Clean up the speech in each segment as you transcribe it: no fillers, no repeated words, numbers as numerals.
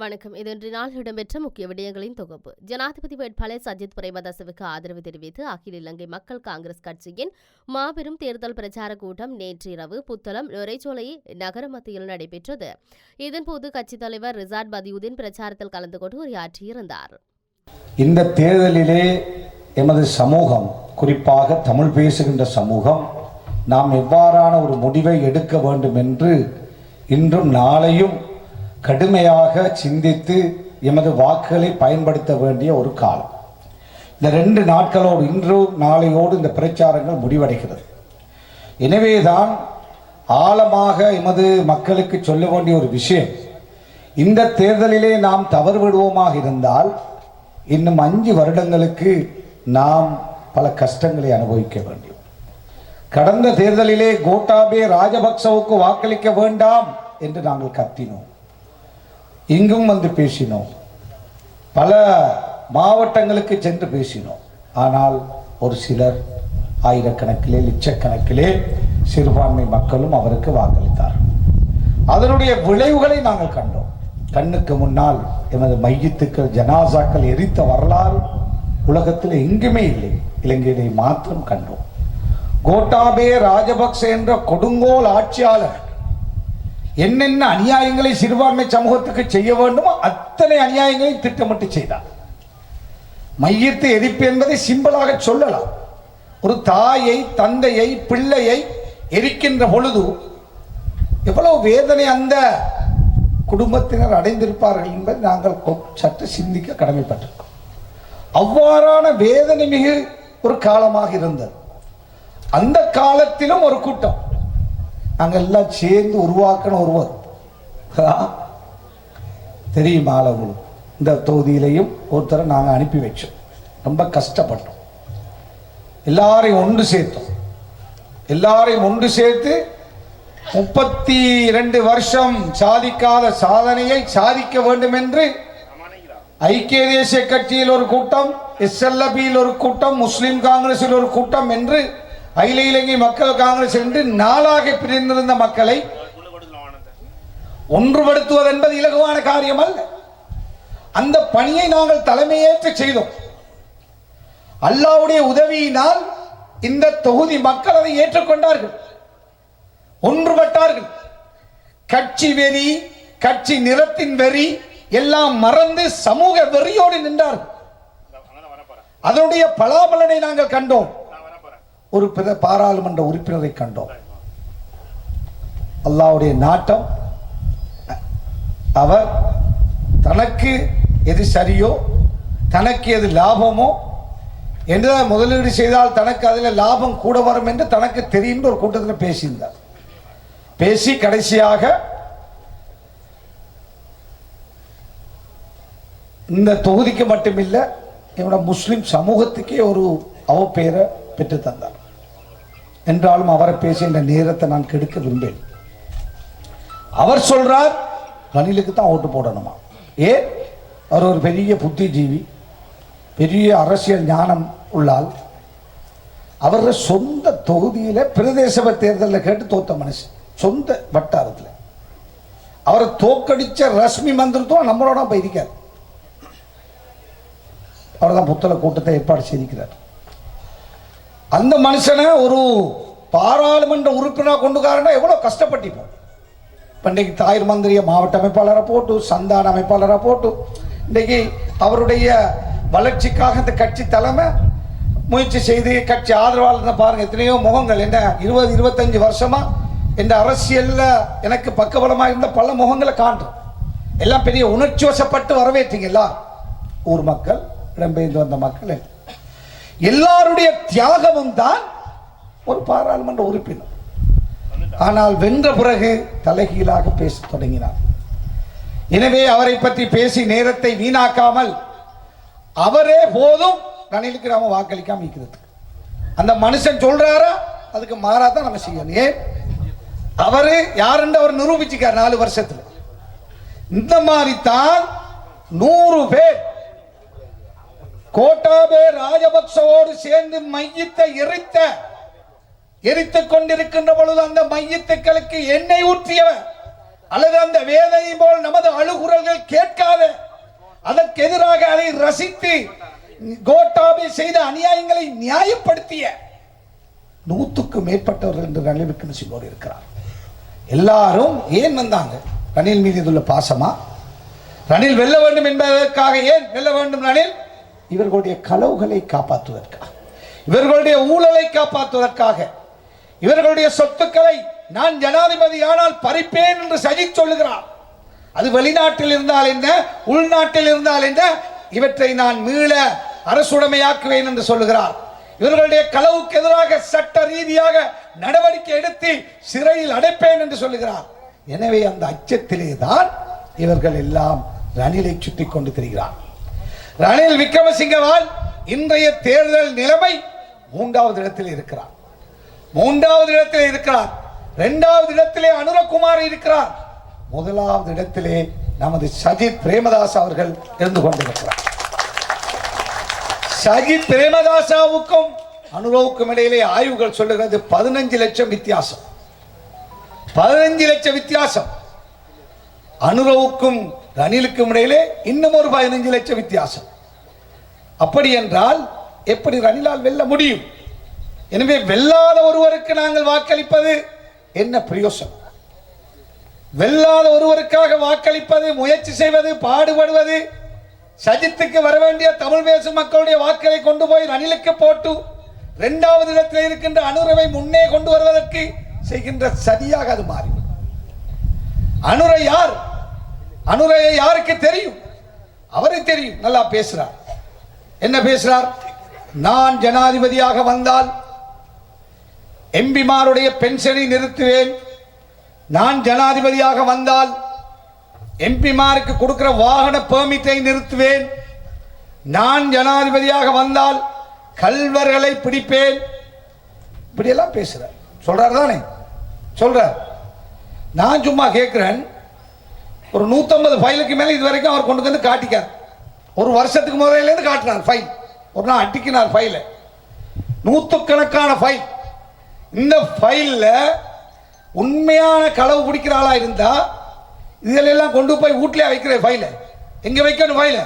வணக்கம். இது இன்று நாள் இடம்பெற்ற முக்கிய விடயங்களின் தொகுப்பு. ஜனாதிபதி வேட்பாளர் சஜித் பிரேமதாசவுக்கு ஆதரவு தெரிவித்து அகில இலங்கை மக்கள் காங்கிரஸ் கட்சியின் மாபெரும் தேர்தல் பிரச்சார கூட்டம் நேற்றிரவு புத்தளம் நுரைச்சோலை நகர மத்தியில் நடைபெற்றது. இதன்போது கட்சித் தலைவர் ரிசாட் பதியுதீன் பிரச்சாரத்தில் கலந்து கொண்டு உரையாற்றியிருந்தார். இந்த தேர்தலிலே எமது சமூகம், குறிப்பாக தமிழ் பேசுகின்ற சமூகம், நாம் எவ்வாறான ஒரு முடிவை எடுக்க வேண்டும் என்று இன்றும் நாளையும் கடுமையாக சிந்தித்து எமது வாக்குகளை பயன்படுத்த வேண்டிய ஒரு காலம். இந்த 2 நாட்களோடு, இன்று நாளையோடு இந்த பிரச்சாரங்கள் முடிவடைகிறது. எனவேதான் ஆழமாக எமது மக்களுக்கு சொல்ல வேண்டிய ஒரு விஷயம், இந்த தேர்தலிலே நாம் தவறு விடுவோமாக இருந்தால் இன்னும் 5 வருடங்களுக்கு நாம் பல கஷ்டங்களை அனுபவிக்க வேண்டும். கடந்த தேர்தலிலே கோட்டாபே ராஜபக்சவுக்கு வாக்களிக்க வேண்டாம் என்று நாங்கள் கத்தினோம். இங்கும் வந்து பேசினோம், பல மாவட்டங்களுக்கு சென்று பேசினோம். ஆனால் ஒரு சிலர் ஆயிரக்கணக்கிலே லட்சக்கணக்கிலே சிறுபான்மை மக்களும் அவருக்கு வாக்களித்தார். அதனுடைய விளைவுகளை நாங்கள் கண்டோம். கண்ணுக்கு முன்னால் எமது மையத்துக்கள், ஜனாசாக்கள் எரித்த வரலாறு உலகத்தில் எங்குமே இல்லை, இலங்கையிலே மாத்திரம் கண்டோம். கோட்டாபே ராஜபக்ச என்ற கொடுங்கோல் ஆட்சியாளர் என்னென்ன அநியாயங்களை சிறுபான்மை சமூகத்துக்கு செய்ய வேண்டுமோ அத்தனை அநியாயங்களை திட்டமிட்டு செய்தார். மையத்தை எரிப்பு என்பதை சிம்பிளாக சொல்லலாம். ஒரு தாயை, தந்தையை, பிள்ளையை எரிக்கின்ற பொழுது எவ்வளவு வேதனை அந்த குடும்பத்தினர் அடைந்திருப்பார்கள் என்பதை நாங்கள் சற்று சிந்திக்க கடமைப்பட்டிருக்கோம். அவ்வாறான வேதனை மிகு ஒரு காலமாக இருந்தது. அந்த காலத்திலும் ஒரு கூட்டம் நாங்கள் எல்லாம் சேர்ந்து உருவாக்கின ஒருவர் தெரியுமா அவங்களுக்கு. இந்த தொகுதியிலையும் ஒருத்தரை நாங்கள் அனுப்பி வச்சோம். ரொம்ப கஷ்டப்பட்டோம். எல்லாரையும் ஒன்று சேர்த்தோம். எல்லாரையும் ஒன்று சேர்த்து 32 வருஷம் சாதிக்காத சாதனையை சாதிக்க வேண்டும் என்று ஐக்கிய தேசிய கட்சியில் ஒரு கூட்டம், SLPயில் ஒரு கூட்டம், முஸ்லிம் காங்கிரஸில் ஒரு கூட்டம் என்று அகில இலங்கை மக்கள் காங்கிரஸ் என்று 4ஆக பிரிந்திருந்த மக்களை ஒன்றுபடுத்துவது என்பது இலகுவான காரியம் அல்ல. அந்த பணியை நாங்கள் தலைமையேற்று செய்தோம். அல்லாஹ்வுடைய உதவியினால் இந்த தொகுதி மக்கள் அதை ஏற்றுக்கொண்டார்கள், ஒன்றுபட்டார்கள். கட்சி வெறி, கட்சி நிறத்தின் வெறி எல்லாம் மறந்து சமூக வெறியோடு நின்றார்கள். அதனுடைய பலாபலனை நாங்கள் கண்டோம். ஒரு பாராளுமன்ற உறுப்பினரை கண்டோம். அல்லாஹ்வுடைய நாட்டம், அவர் தனக்கு எது சரியோ, தனக்கு எது லாபமோ, எந்த முதலீடு செய்தால் தனக்கு அதில் லாபம் கூட வரும் என்று தனக்கு தெரியும் ஒரு கூட்டத்தில் பேசியிருந்தார். பேசி கடைசியாக இந்த தொகுதிக்கு மட்டுமில்லை, என்னோட முஸ்லிம் சமூகத்துக்கே ஒரு அவப்பெயரை பெற்று தந்தார். என்றாலும் அவரை பேசுகின்ற நேரத்தை நான் கெடுக்க விரும்பேன். அவர் சொல்றார் ரணிலுக்கு தான் ஓட்டு போடணுமா. ஏன்? அவர் ஒரு பெரிய புத்திஜீவி, பெரிய அரசியல் ஞானம் உள்ளால். அவர சொந்த தொகுதியில பிரதேச தேர்தலில் கேட்டு தோத்த மனுஷன், சொந்த வட்டாரத்தில். அவரை தோக்கடிச்ச ரஷ்மி மந்திரத்துவம் நம்மளோட போய் இருக்கார். அவர் தான் புத்தள கூட்டத்தை ஏற்பாடு செய்திருக்கிறார். அந்த மனுஷனை ஒரு பாராளுமன்ற உறுப்பினராக கொண்டுக்காரன்னா எவ்வளவு கஷ்டப்பட்டிப்போம். இன்றைக்கு தாயிர் மந்திரிய மாவட்ட அமைப்பாளரை போட்டு, சந்தான அமைப்பாளரை போட்டு, இன்றைக்கு அவருடைய வளர்ச்சிக்காக இந்த கட்சி தலைமை முயற்சி செய்து கட்சி ஆதரவாளர் பாருங்க, எத்தனையோ முகங்கள். என்ன 20-25 வருஷமா இந்த அரசியல்ல எனக்கு பக்கபலமாக இருந்த பல முகங்களை காண்றோம். எல்லாம் பெரிய உணர்ச்சி வசப்பட்டு வரவேற்றீங்க. எல்லாம் ஊர் மக்கள், இடம்பெயர்ந்து வந்த மக்கள், எல்லாருடைய தியாகமும் தான் ஒரு பாராளுமன்ற உறுப்பினர். ஆனால் வென்ற பிறகு தலைகீழாக பேச தொடங்கினார். எனவே அவரை பற்றி பேசி நேரத்தை வீணாக்காமல் அவரே போதும் ரணிலுக்கு நாம வாக்களிக்காம இருக்கிறது. அந்த மனுஷன் சொல்றாரா அதுக்கு மாறாதான் நம்ம செய்யணும். ஏன்? அவரு யாருன்னு அவர் நிரூபிச்சுக்கார் 4 வருஷத்துல. இந்த மாதிரி தான் 100 பேர் கோட்டாபே ராஜபக்சவோடு சேர்ந்து மையத்தை எரித்துக் கொண்டிருக்கின்ற பொழுது அந்த மையத்துக்களுக்கு எண்ணெய் ஊற்றியவர் அல்லது அந்த வேதனை போல் நமது அழுகுரல்கள் கேட்காத, அதற்கு எதிராக அதை ரசித்து கோட்டாபே செய்த அநியாயங்களை நியாயப்படுத்திய 100க்கும் மேற்பட்டவர்கள் என்று ரணில் விக்ரமசிங்கோடு இருக்கிறார். எல்லாரும் ஏன் வந்தாங்க? ரணில் மீது இதுள்ள பாசமா? ரணில் வெல்ல வேண்டும் என்பதற்காக? ஏன் வெல்ல வேண்டும் ரணில்? இவர்களுடைய களவுகளை காப்பாற்றுவதற்காக, இவர்களுடைய ஊழலை காப்பாற்றுவதற்காக, இவர்களுடைய சொத்துக்களை நான் ஜனாதிபதி ஆனால் பறிப்பேன் என்று சஜித் சொல்லுகிறார். அது வெளிநாட்டில் இருந்தால் என்ன, உள்நாட்டில் இருந்தால் என்ன, இவற்றை நான் மீள அரசுடைமையாக்குவேன் என்று சொல்லுகிறார். இவர்களுடைய களவுக்கு எதிராக சட்ட ரீதியாக நடவடிக்கை எடுத்து சிறையில் அடைப்பேன் என்று சொல்லுகிறார். எனவே அந்த அச்சத்திலே தான் இவர்கள் எல்லாம் ரணிலை சுற்றி கொண்டு திரிகிறார். ரணில் விக்ரமசிங்கவால் இன்றைய தேர்தல் நிலைமை 3வது இடத்தில் இருக்கிறார். 3வது இடத்தில் இருக்கிறார். 2வது இடத்திலே அனுரகுமார் இருக்கிறார். 1வது இடத்திலே நமது சஜித் பிரேமதாஸ் அவர்கள் இருந்து கொண்டிருக்கிறார். சஜித் பிரேமதாசாவுக்கும் அனுரவுக்கும் இடையிலே ஆய்வுகள் சொல்லுகிறது 15 லட்சம் வித்தியாசம். 15 லட்சம் வித்தியாசம். அனுரவுக்கும் ரணிலுக்கும் இடையிலே இன்னும் ஒரு 15 லட்சம் வித்தியாசம். அப்படி என்றால் எப்படி ரணிலால் வெல்ல முடியும்? எனவே வெல்லாத ஒருவருக்கு நாங்கள் வாக்களிப்பது என்ன பிரயோசனம்? வெல்லாத ஒருவருக்காக வாக்களிப்பது, முயற்சி செய்வது, பாடுபடுவது, சஜித்துக்கு வர வேண்டிய தமிழ் பேசும் மக்களுடைய வாக்களை கொண்டு போய் ரணிலுக்கு போட்டு 2வது இடத்தில் இருக்கின்ற அனுரவை முன்னே கொண்டு வருவதற்கு செய்கின்ற சதியாக அது மாறி. அனுரை யார்? அனுரையை யாருக்கு தெரியும்? அவரை தெரியும். நல்லா பேசுறார். என்ன பேசுறார்? நான் ஜனாதிபதியாக வந்தால் எம்பிமாருடைய பென்ஷனை நிறுத்துவேன். நான் ஜனாதிபதியாக வந்தால் எம்பிமாருக்கு கொடுக்கிற வாகன பெர்மிட்டை நிறுத்துவேன். நான் ஜனாதிபதியாக வந்தால் கல்வர்களை பிடிப்பேன். இப்படியெல்லாம் பேசுறார். சொல்றார் தானே? சொல்றார். நான் சும்மா கேட்கிறேன், ஒரு 150 ஃபைலுக்கு மேல இது வரைக்கும் அவர் கொண்டு வந்து காட்டிக்கார். ஒரு வருஷத்துக்கு முதலிலேருந்து காட்டினார் ஃபைல். ஒரு நாள் அட்டிக்கினார் ஃபைல. 100கணக்கான ஃபைல். இந்த ஃபைல்ல உண்மையான களவு பிடிக்கிற ஆளா இருந்தா இதெல்லாம் கொண்டு போய் வீட்டிலே வைக்கிற ஃபைல எங்க வைக்கணும்? ஃபைல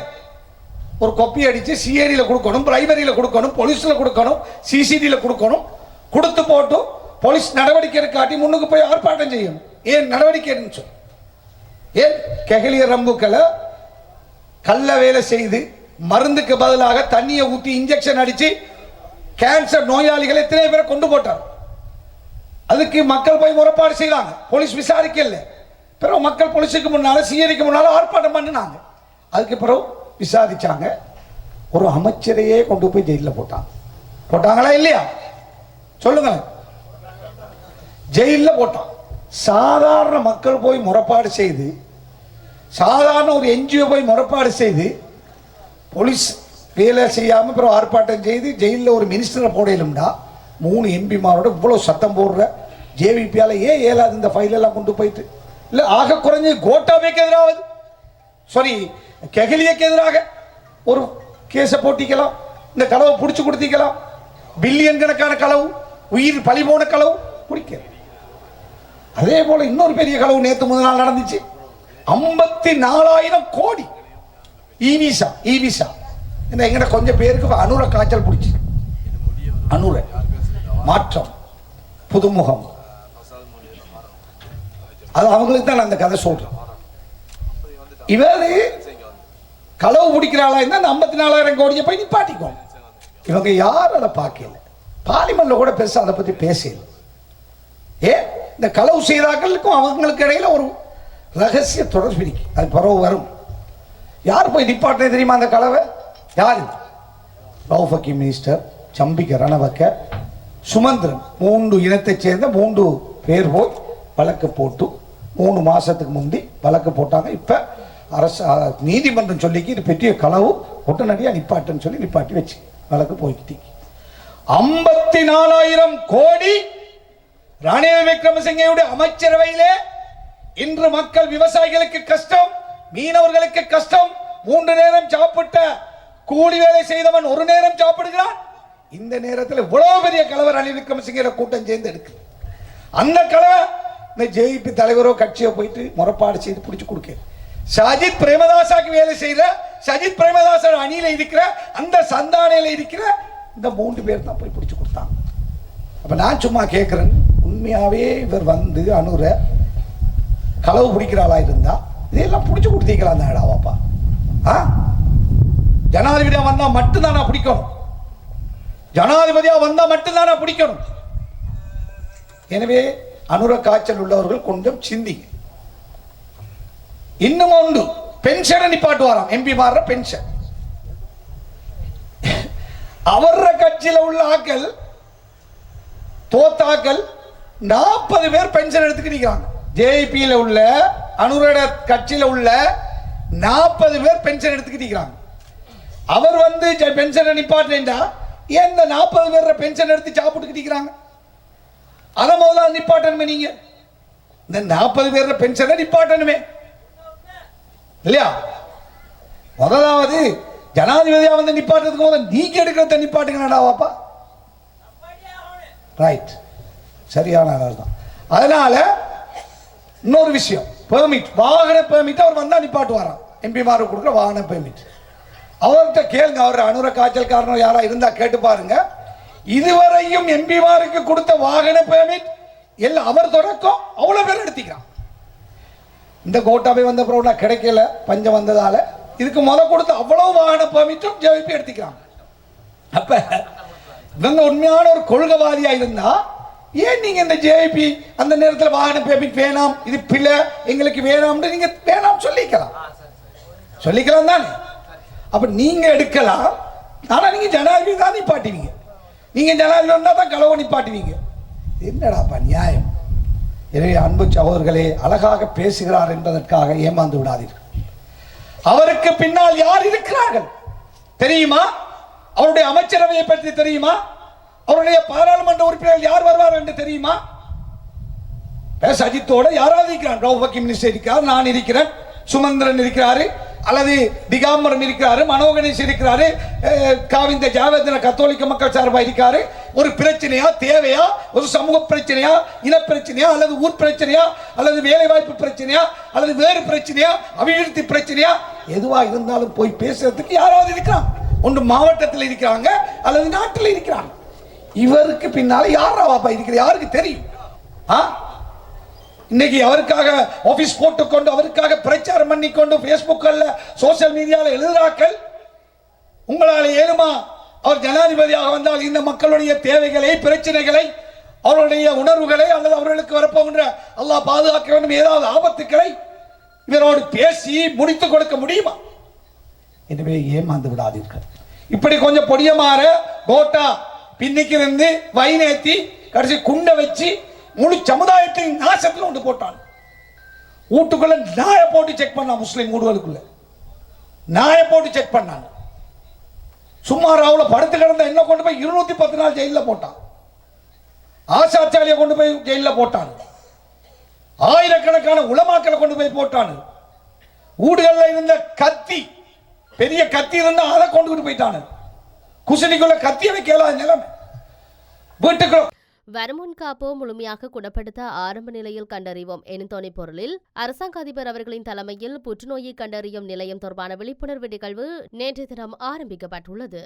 ஒரு கொப்பி அடிச்சு சிஐடியில் கொடுக்கணும், பிரைமரியில் கொடுக்கணும், போலீஸ்ல கொடுக்கணும், சிசிடியில் கொடுக்கணும். கொடுத்து போட்டு போலீஸ் நடவடிக்கை காட்டி முன்னுக்கு போய் ஆர்ப்பாட்டம் செய்யணும். ஏன் நடவடிக்கை எடுன்னு? ஏன் கெகலிய ரம்புக்களை கள்ள வேலை செய்து மருந்துக்கு பதிலாக தண்ணியை ஊற்றி இன்ஜெக்ஷன் அடிச்சு கேன்சர் நோயாளிகளை எத்தனை பேரை கொண்டு போட்டார். அதுக்கு மக்கள் போய் முறைப்பாடு செய்தாங்க. போலீஸ் விசாரிக்கல. பிறகு மக்கள் போலீஸுக்கு முன்னால சிஐடிக்கு முன்னால ஆர்ப்பாட்டம் பண்ணினாங்க. அதுக்கு பிறகு விசாரிச்சாங்க. ஒரு அமைச்சரையே கொண்டு போய் ஜெயிலில் போட்டாங்க. போட்டாங்களா இல்லையா? சொல்லுங்க. ஜெயிலில் போட்டான். சாதாரண மக்கள் போய் முறைப்பாடு செய்து, சாதாரண ஒரு என்ஜிஓ போய் முறைப்பாடு செய்து, போலீஸ் வேலை செய்யாமல் பிறகு ஆர்ப்பாட்டம் செய்து ஜெயிலில் ஒரு மினிஸ்டரை போடலும்டா 3 எம்பிமாரோட இவ்வளவு சத்தம் போடுற ஜேவிபியால ஏன் ஏலாது இந்த ஃபைல் எல்லாம் கொண்டு போயிட்டு? இல்லை ஆக குறைஞ்சு கோட்டாபேக்கு எதிராக, சாரி கெகலியக்கு எதிராக ஒரு கேஸை போட்டிக்கலாம். இந்த களவை பிடிச்சு கொடுத்திக்கலாம். பில்லியன் கணக்கான களவு, உயிர் பலி போன களவு பிடிக்க. அதே போல இன்னொரு பெரிய களவு நேற்று முதல் நாள் நடந்துச்சு. 54,000 கோடி இவிசா. எங்கிட்ட கொஞ்சம் பேருக்கு அனுர காய்ச்சல் பிடிச்சி, அனுர மாற்றம், புதுமுகம், அது அவங்களுக்கு தான் அந்த கதை சொல்றேன். இவரு களவு பிடிக்கிறாளா இருந்தா அந்த 54,000 கோடியை போய் நிப்பாட்டிக்கும். இவங்க யாரும் அதை பார்க்கல. பார்லிமெண்ட்ல கூட பெருசா அதை பத்தி பேசல. ஏன்? இந்த களவு செய்தாக்களுக்கும் அவங்களுக்கு இடையில ஒரு ரகசிய தொடர்பு இருக்கு. அது பரவ வரும். யார் போய் நிப்பாட்டினே தெரியுமா அந்த களவை? யாரு? ரவுஃபக்கி மினிஸ்டர், சம்பிக்க ரணவக்க, சுமந்திரன், 3 இனத்தை சேர்ந்த 3 பேர் போய் வழக்கு போட்டு 3 மாசத்துக்கு முந்தி வழக்கு போட்டாங்க. இப்ப அரசு நீதிமன்றம் சொல்லிக்கு இது பெரிய களவு, உடனடியாக நிப்பாட்டுன்னு சொல்லி நிப்பாட்டி வச்சு வழக்கு போய்கிட்டு. 54,000 கோடி ரணில் விக்ரமசிங்கவுடைய அமைச்சரவையிலே இன்று மக்கள், விவசாயிகளுக்கு கஷ்டம், மீனவர்களுக்கு கஷ்டம். 3 நேரம் சாப்பிட்ட கூலி வேலை செய்தவன் 1 நேரம் சாப்பிடுகிறான். இந்த நேரத்தில் இவ்வளவு பெரிய கலவர் ரணில் விக்ரமசிங்க கூட்டம் சேர்ந்து எடுக்கு. அந்த கலவை இந்த ஜேபி தலைவரோ கட்சியோ போயிட்டு முறைப்பாடு செய்து பிடிச்சி கொடுக்க. சஜித் பிரேமதாசாக்கு வேலை செய்யற, சஜித் பிரேமதாச அணியில இருக்கிற, அந்த சந்தானையில இருக்கிற இந்த 3 பேர் தான் போய் பிடிச்சி கொடுத்தாங்க. அப்ப நான் சும்மா கேட்கிறேன், உண்மையாவே இவர் வந்து அனுர களவு பிடிக்கிற ஆளா இருந்தா இதெல்லாம் பிடிச்சி கொடுத்தீங்களா தான்டாவாப்பா? ஜனாதிபதியா வந்தா மட்டும்தானா பிடிக்கணும்? ஜனாதிபதியா வந்தா மட்டும்தானா பிடிக்கணும்? எனவே அனுர காய்ச்சல் உள்ளவர்கள் கொஞ்சம் சிந்தி. இன்னும் ஒன்று, பென்ஷனை நிப்பாட்டு வராம். எம்பி மாற பென்ஷன் அவர கட்சியில் உள்ள ஆக்கள் தோத்தாக்கள் 40 பேர் பென்ஷன் எடுத்துக்கிட்டாங்க. ஜேபியில் உள்ள அனுர கட்சியில் உள்ள 40 பேர் பென்ஷன் எடுத்துக்கிட்டாங்க. அவர் வந்து பென்ஷனை நிப்பாட்டா ஏன் இந்த 40 பேர் பென்ஷன் எடுத்து சாப்பிட்டுக்கிட்டாங்க? அதை முதல்ல நிப்பாட்டணுமே. நீங்க இந்த 40 பேர் பென்ஷனை நிப்பாட்டணுமே இல்லையா? முதலாவது ஜனாதிபதியா வந்து நிப்பாட்டுறதுக்கு முதல்ல நீங்க எடுக்கிறத நிப்பாட்டுங்கடாவாப்பா. ரைட், சரியான தான். அதனால இன்னொரு விஷயம், பெர்மிட், வாகன பெர்மிட் அவர் வந்தா நிப்பாட்டு வரான். எம்பி மாரு கொடுக்குற வாகன பெர்மிட் அவர்கிட்ட கேளுங்க. அவர் அனுர காய்ச்சல் காரணம் யாரா இருந்தா கேட்டு பாருங்க. இதுவரையும் எம்பிமாருக்கு கொடுத்த வாகன பெர்மிட் எல்லாம் அவர் தொடக்கம் அவ்வளவு பேர் எடுத்துக்கிறான். இந்த கோட்டாபை வந்த பிறகு கிடைக்கல, பஞ்சம் வந்ததால இதுக்கு கொடுத்த அவ்வளவு வாகன பெர்மிட்டும் ஜேபி எடுத்துக்கிறாங்க. அப்ப இவங்க உண்மையான ஒரு கொள்கைவாதியா இருந்தா ஏன் நீங்க இந்த ஜேபி அந்த நேரத்தில் வாகன பெர்மிட் வேணாம், இது பிள்ளை எங்களுக்கு வேணாம் நீங்க வேணாம் சொல்லிக்கலாம் தானே? அப்ப நீங்க எடுக்கலாம். ஆனா நீங்க ஜனாதிபதி தான் நிப்பாட்டுவீங்க. நீங்க ஜனாதிபதி வந்தா தான் களவு நிப்பாட்டுவீங்க. என்னடாப்பா நியாயம்? எனவே அன்பு சகோதரர்களே, அழகாக பேசுகிறார் என்பதற்காக ஏமாந்து விடாதீர்கள். அவருக்கு பின்னால் யார் இருக்கிறார்கள் தெரியுமா? அவருடைய அமைச்சரவையை பற்றி தெரியுமா? அவருடைய பாராளுமன்ற உறுப்பினர்கள் யார் வருவார் என்று தெரியுமா? சஜித்தோட யாராவது இருக்கிறார்? ரவுபக்கி மினிஸ்டர் இருக்கிறார், நான் இருக்கிறேன், சுமந்திரன் இருக்கிறாரு, அல்லது திகாம்பரம் இருக்கிறாரு, மனோகணேஷ் இருக்கிறாரு, காவிந்த ஜாவேதன கத்தோலிக்க மக்கள் சார்பாக இருக்காரு. ஒரு பிரச்சனையா, தேவையா, ஒரு சமூக பிரச்சனையா, இன பிரச்சனையா, அல்லது ஊர் பிரச்சனையா, அல்லது வேலை வாய்ப்பு பிரச்சனையா, அல்லது வேறு பிரச்சனையா, அபிவிருத்தி பிரச்சனையா, எதுவா இருந்தாலும் போய் பேசுறதுக்கு யாராவது இருக்கிறாங்க. ஒன்று மாவட்டத்தில் இருக்கிறாங்க அல்லது நாட்டில் இருக்கிறாங்க. இவருக்கு பின்னால யாராவாப்பா இருக்கிற? யாருக்கு தெரியும்? இன்னைக்கு அவருக்காக ஆபீஸ் போட்டுக்கொண்டு அவருக்காக பிரச்சாரம் பண்ணிக்கொண்டு பேஸ்புக்ல சோசியல் மீடியாவில் எழுதுறாக்கள். உங்களால் ஏழுமா அவர் ஜனாதிபதியாக வந்தால் இந்த மக்களுடைய தேவைகளை, பிரச்சனைகளை, அவருடைய உணர்வுகளை அல்லது அவர்களுக்கு வரப்போகின்ற அல்லாஹ் பாதுகாக்க வேண்டும் ஏதாவது ஆபத்துக்களை இவரோடு பேசி முடித்து கொடுக்க முடியுமா? எனவே ஏமாந்து விடாதீர்கள். இப்படி கொஞ்சம் பொடியமாற கோட்டா பின்னிக்கு இருந்து வைநேத்தி கடைசி குண்டை வச்சு முழு சமுதாயத்தின் நாசத்தில் கொண்டு போட்டான். வீட்டுக்குள்ள நாயை போட்டு செக் பண்ணான். முஸ்லிம் வீடுகளுக்குள்ள நாயை போட்டு செக் பண்ணான். சும்மா ராவுல படுத்து கிடந்த என்ன கொண்டு போய் 210 நாள் ஜெயில போட்டான். ஆசாச்சாரியை கொண்டு போய் ஜெயில போட்டான். ஆயிரக்கணக்கான உலமாக்களை கொண்டு போய் போட்டான். வீடுகளில் இருந்த கத்தி, பெரிய கத்தி இருந்தா அதை கொண்டு போயிட்டான். குசனிக்குள்ள கத்தியை வைக்கலாத நிலைமை. வீட்டுக்குள்ள வருமுன் காப்போ முழுமையாக குணப்படுத்த ஆரம்ப நிலையில் கண்டறிவோம் எனும் துணை பொருளில் அரசாங்க அதிபர் அவர்களின் தலைமையில் புற்றுநோயை கண்டறியும் நிலையம் தொடர்பான விழிப்புணர்வு நிகழ்வு நேற்றைய தினம் ஆரம்பிக்கப்பட்டுள்ளது.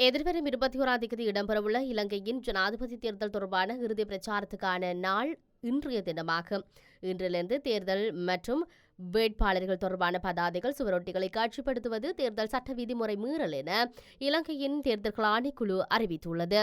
எதிர்வரும் 21ஆம் தேதி இடம்பெறவுள்ள இலங்கையின் ஜனாதிபதி தேர்தல் தொடர்பான இறுதி பிரச்சாரத்துக்கான நாள் இன்றைய தினமாகும். இன்றிலிருந்து தேர்தல் மற்றும் வேட்பாளர்கள் தொடர்பான பதாதைகள், சுவரொட்டிகளை காட்சிப்படுத்துவது தேர்தல் சட்ட விதிமுறை மீறல் என இலங்கையின் தேர்தல்கள் ஆணைக்குழு அறிவித்துள்ளது.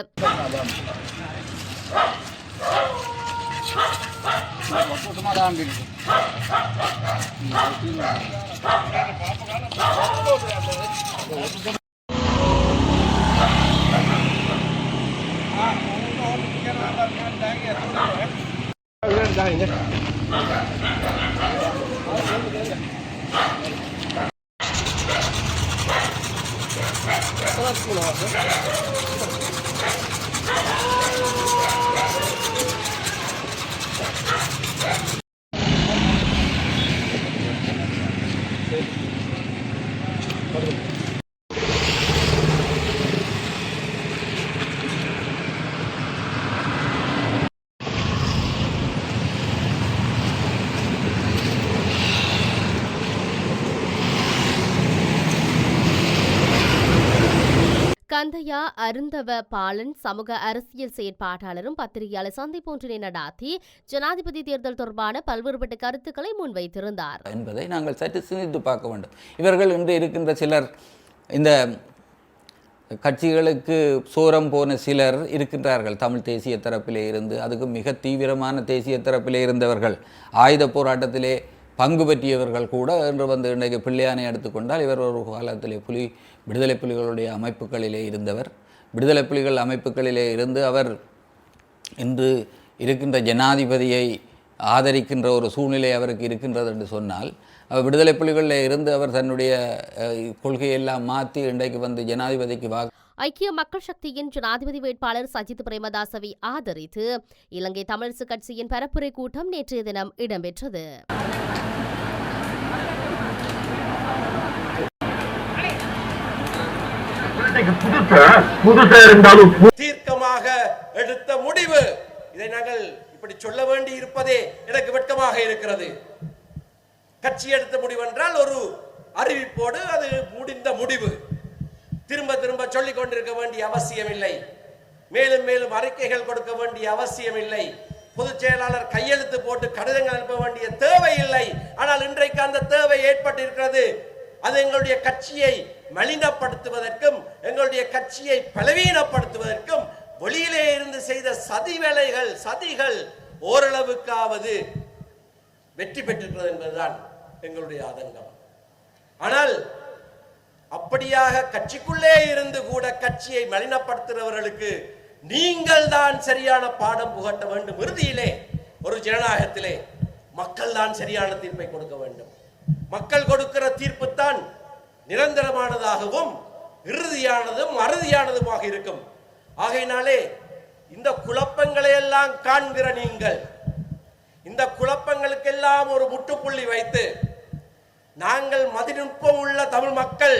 கந்தையா அருந்தவ பாலன் சமூக அரசியல் செயற்பாட்டாளரும் பத்திரிகையாளர் சந்திப்பு ஒன்றினை நடாத்தி ஜனாதிபதி தேர்தல் தொடர்பான பல்வேறுபட்ட கருத்துக்களை முன்வைத்திருந்தார் என்பதை நாங்கள் சற்று சிந்தித்து பார்க்க வேண்டும். இவர்கள் இன்று இருக்கின்ற சிலர், இந்த கட்சிகளுக்கு சோரம் போன சிலர் இருக்கின்றார்கள். தமிழ் தேசிய தரப்பிலே இருந்து, அதுக்கு மிக தீவிரமான தேசிய தரப்பிலே இருந்தவர்கள், ஆயுத போராட்டத்திலே பங்கு பற்றியவர்கள் கூட என்று வந்து இன்றைக்கு பிள்ளையானை எடுத்துக்கொண்டால் இவர் ஒரு காலத்திலே விடுதலை புலிகளுடைய அமைப்புகளிலே இருந்தவர். விடுதலை புலிகள் அமைப்புகளிலே இருந்து அவர் இன்று இருக்கின்ற ஜனாதிபதியை ஆதரிக்கின்ற ஒரு சூழ்நிலை அவருக்கு இருக்கின்றது என்று சொன்னால், விடுதலை புலிகளில் இருந்து அவர் தன்னுடைய கொள்கையெல்லாம் மாற்றி இன்றைக்கு வந்து ஜனாதிபதிக்கு ஐக்கிய மக்கள் சக்தியின் ஜனாதிபதி வேட்பாளர் சஜித் பிரேமதாசவை ஆதரித்து இலங்கை தமிழரசு கட்சியின் பரப்புரை கூட்டம் நேற்றைய தினம் இடம்பெற்றது. தீர்க்கமாக எடுத்த முடிவு, இதை நாங்கள் இப்படி சொல்ல வேண்டி இருப்பதே எனக்கு வெட்கமாக இருக்கிறது. கட்சி எடுத்த முடிவு என்றால் ஒரு அறிவிப்போடு அது முடிந்த முடிவு. திரும்ப திரும்ப சொல்லிக் கொண்டிருக்க வேண்டிய அவசியம் இல்லை. மேலும் மேலும் அறிக்கைகள் கொடுக்க வேண்டிய அவசியம் இல்லை. பொதுச் செயலாளர் கையெழுத்து போட்டு கடிதங்கள் அனுப்ப வேண்டிய தேவை இல்லை. ஆனால் இன்றைக்கு அந்த தேவை ஏற்பட்டிருக்கிறது. அது எங்களுடைய கட்சியை மலினப்படுத்துவதற்கும் எங்களுடைய கட்சியை பலவீனப்படுத்துவதற்கும் வெளியிலே இருந்து செய்த சதிகள் ஓரளவுக்காவது வெற்றி பெற்றிருக்கிறது என்பதுதான் எங்களுடைய ஆதங்கம். ஆனால் அப்படியாக கட்சிக்குள்ளே இருந்து கூட கட்சியை மலினப்படுத்துகிறவர்களுக்கு நீங்கள் தான் சரியான பாடம் புகட்ட வேண்டும். இறுதியிலே ஒரு ஜனநாயகத்திலே மக்கள் தான் சரியான தீர்ப்பை கொடுக்க வேண்டும். மக்கள் கொடுக்கிற தீர்ப்பு தான் நிரந்தரமானதாகவும் இறுதியானதும் அறுதியானதுமாக இருக்கும். ஆகையினாலே இந்த குழப்பங்களை எல்லாம் காண்கிற நீங்கள் இந்த குழப்பங்களுக்கெல்லாம் ஒரு முற்றுப்புள்ளி வைத்து, நாங்கள் மதிநுட்பம் உள்ள தமிழ் மக்கள்,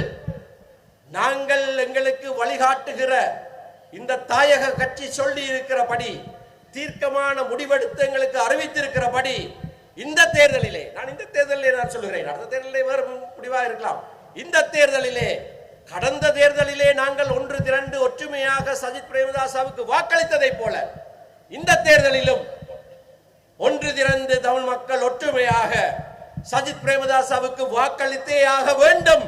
நாங்கள் எங்களுக்கு வழிகாட்டுகிற இந்த தாயக கட்சி சொல்லி இருக்கிறபடி, தீர்க்கமான முடிவெடுத்து எங்களுக்கு அறிவித்திருக்கிறபடி, இந்த தேர்தலிலே நான் சொல்லுகிறேன், அடுத்த தேர்தலிலே வேறு முடிவாக இருக்கலாம். இந்த தேர்தலிலே, கடந்த தேர்தலிலே நாங்கள் ஒன்று திரண்டு ஒற்றுமையாக சஜித் பிரேமதாசவுக்கு வாக்களித்ததை போல இந்த தேர்தலிலும் ஒன்று திரண்டு தமிழ் மக்கள் ஒற்றுமையாக சஜித் பிரேமதாசவுக்கு வாக்களித்தே ஆக வேண்டும்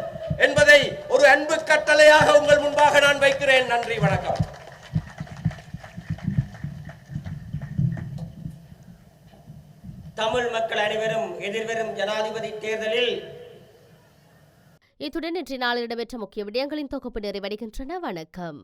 என்பதை ஒரு அன்பு கட்டளையாக உங்கள் முன்பாக நான் வைக்கிறேன். நன்றி, வணக்கம். தமிழ் மக்கள் அனைவரும் எதிர்வரும் ஜனாதிபதி தேர்தலில். இத்துடன் இன்றைய நாளில் இடம்பெற்ற முக்கிய விடயங்களின் தொகுப்பு நிறைவடைகின்றன. வணக்கம்.